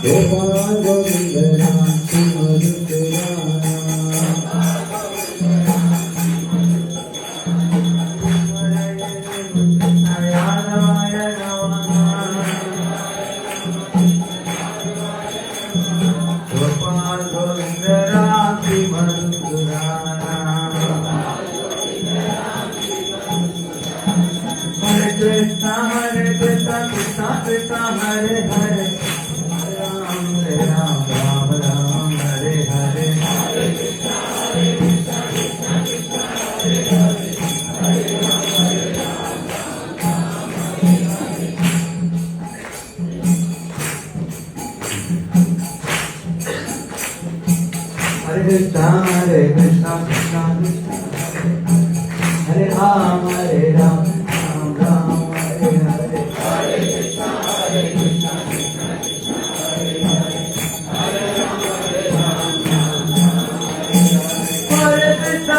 Gopal Govind Ram Simrat Ram Gopal Govind Ram Simrat Ram Hare Krishna Krishna Krishna Hare Hare Ram Ram Ram Hare Hare Hare Krishna Krishna Krishna Hare Hare Hare Krishna Krishna Krishna Hare Ram Ram Ram Hare Hare Hare Krishna Krishna Krishna Hare Hare Hare Ram Ram Ram Hare Krishna